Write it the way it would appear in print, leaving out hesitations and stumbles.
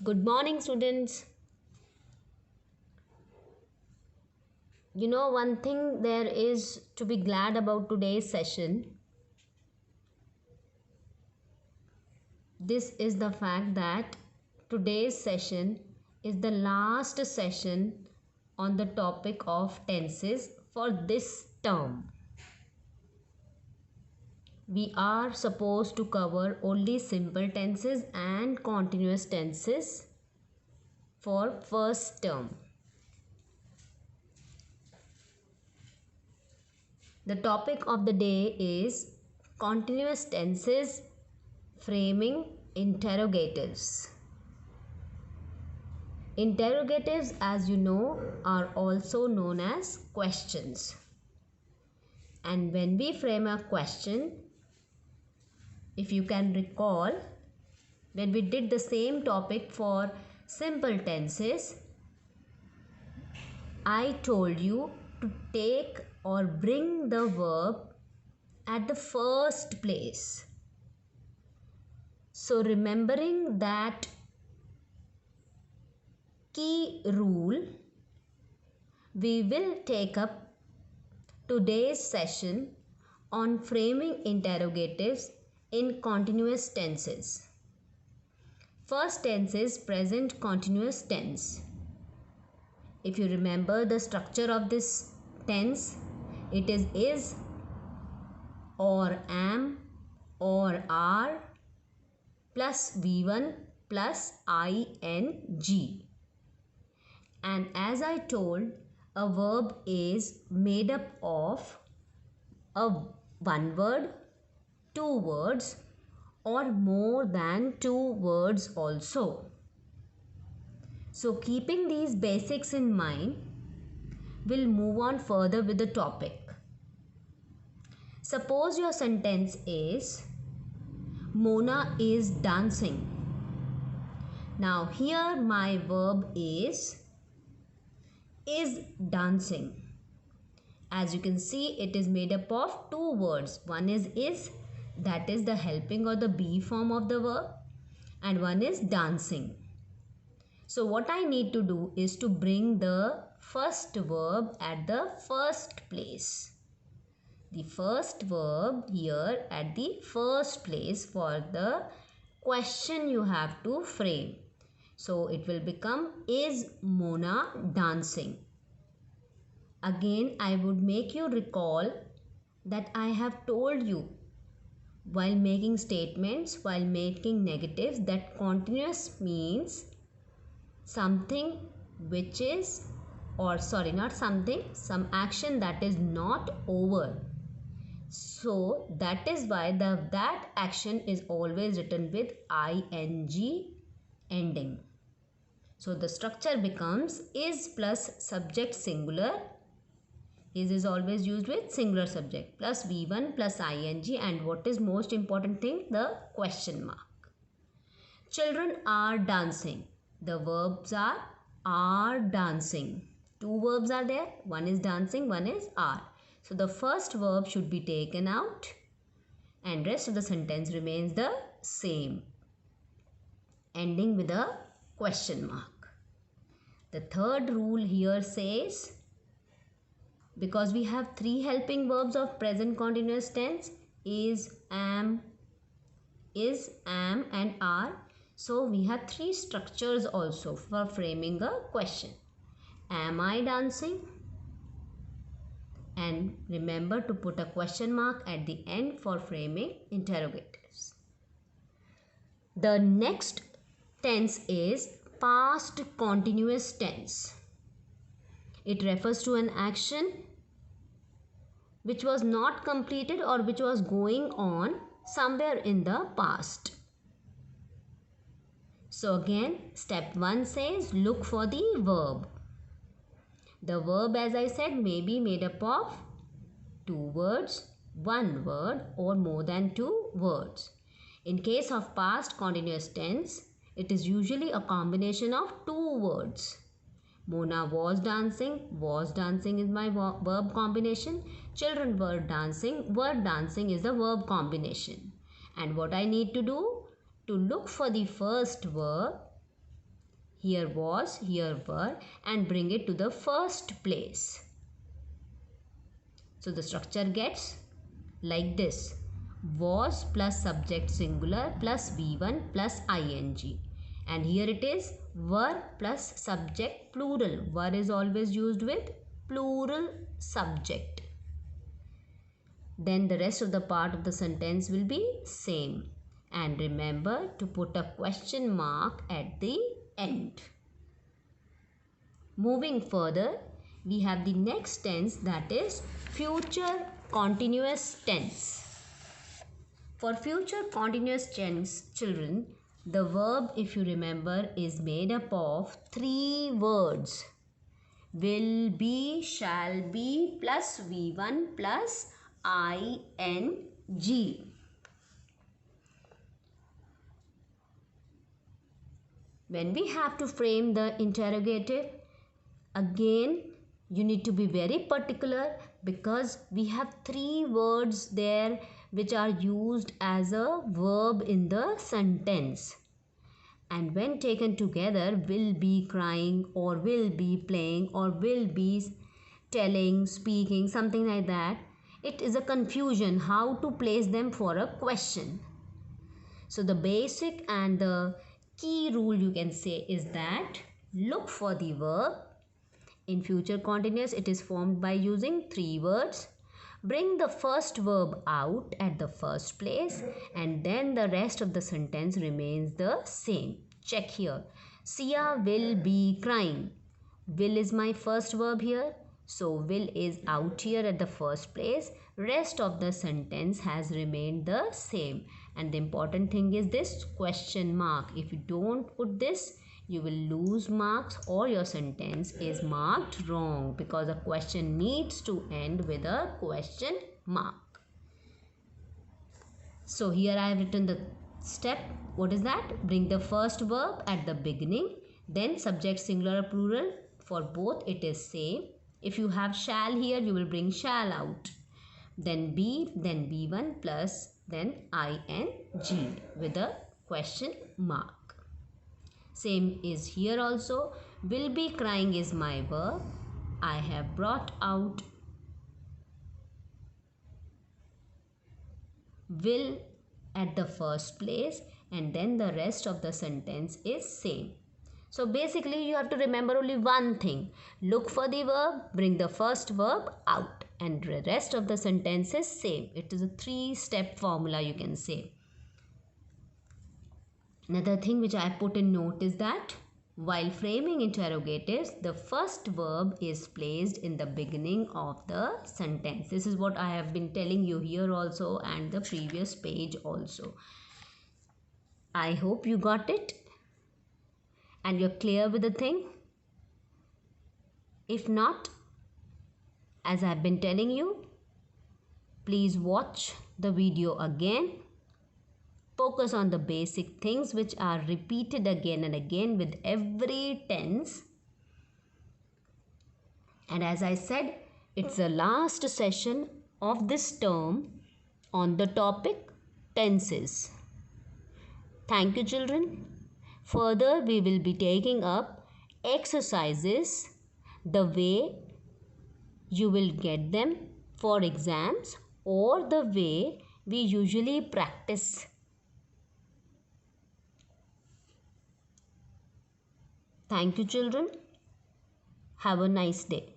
Good morning, students. One thing there is to be glad about today's session. This is the fact that today's session is the last session on the topic of tenses for this term. We are supposed to cover only simple tenses and continuous tenses for first term. The topic of the day is continuous tenses framing interrogatives. Interrogatives, as you know, are also known as questions. And when we frame a question, if you can recall, when we did the same topic for simple tenses, I told you to take or bring the verb at the first place. So remembering that key rule, we will take up today's session on framing interrogatives in continuous tenses. First tense is present continuous tense. If you remember the structure of this tense, it is or am or are plus V1 plus ing. And as I told, a verb is made up of one word, two words, or more than two words also. So keeping these basics in mind, we'll move on further with the topic. Suppose your sentence is Mona is dancing. Now here my verb is dancing. As you can see, it is made up of two words. One is, that is the helping or the be form of the verb, and one is dancing. So what I need to do is to bring the first verb at the first place. The first verb here at the first place for the question you have to frame. So it will become, is Mona dancing? Again, I would make you recall that I have told you while making statements, while making negatives, that continuous means something which is, or sorry, not something, some action that is not over. So that is why that action is always written with ing ending. So the structure becomes is plus subject singular. Is always used with singular subject plus V1 plus ing, and what is most important thing, the question mark. Children are dancing. The verbs are dancing. Two verbs are there. One is dancing, one is are. So the first verb should be taken out and rest of the sentence remains the same, ending with a question mark. The third rule here says, because we have three helping verbs of present continuous tense, is, am, and are. So we have three structures also for framing a question. Am I dancing? And remember to put a question mark at the end for framing interrogatives. The next tense is past continuous tense. It refers to an action which was not completed or which was going on somewhere in the past. So again, step 1 says look for the verb. The verb, as I said, may be made up of two words, one word, or more than two words. In case of past continuous tense, it is usually a combination of two words. Mona was dancing is my verb combination. Children were dancing is the verb combination. And what I need to do? To look for the first verb Here was, here were, and bring it to the first place. So the structure gets like this. Was plus subject singular plus V1 plus ing. And here it is were plus subject plural. Were is always used with plural subject. Then the rest of the part of the sentence will be same. And remember to put a question mark at the end. Moving further, we have the next tense, that is future continuous tense. For future continuous tense, children, the verb, if you remember, is made up of 3 words. Will be, shall be plus V1 plus ing. When we have to frame the interrogative, again you need to be very particular because we have 3 words there which are used as a verb in the sentence. And when taken together, will be crying or will be playing or will be telling, speaking, something like that, it is a confusion how to place them for a question. So the basic and the key rule you can say is that look for the verb. In future continuous, it is formed by using 3 words. Bring the first verb out at the first place and then the rest of the sentence remains the same. Check here. Sia will be crying. Will is my first verb here. So will is out here at the first place. Rest of the sentence has remained the same. And the important thing is this question mark. If you don't put this, you will lose marks or your sentence is marked wrong because a question needs to end with a question mark. So here I have written the step. What is that? Bring the first verb at the beginning, then subject singular or plural. For both it is same. If you have shall here, you will bring shall out. Then be, then B1 plus, then ing with a question mark. Same is here also. Will be crying is my verb. I have brought out will at the first place and then the rest of the sentence is same. So basically you have to remember only one thing. Look for the verb, bring the first verb out and the rest of the sentence is same. It is a 3-step formula you can say. Another thing which I put in note is that while framing interrogatives, the first verb is placed in the beginning of the sentence. This is what I have been telling you here also and the previous page also. I hope you got it and you're clear with the thing. If not, as I've been telling you, please watch the video again. Focus on the basic things which are repeated again and again with every tense. And as I said, it's the last session of this term on the topic tenses. Thank you, children. Further, we will be taking up exercises the way you will get them for exams or the way we usually practice. Thank you, children. Have a nice day.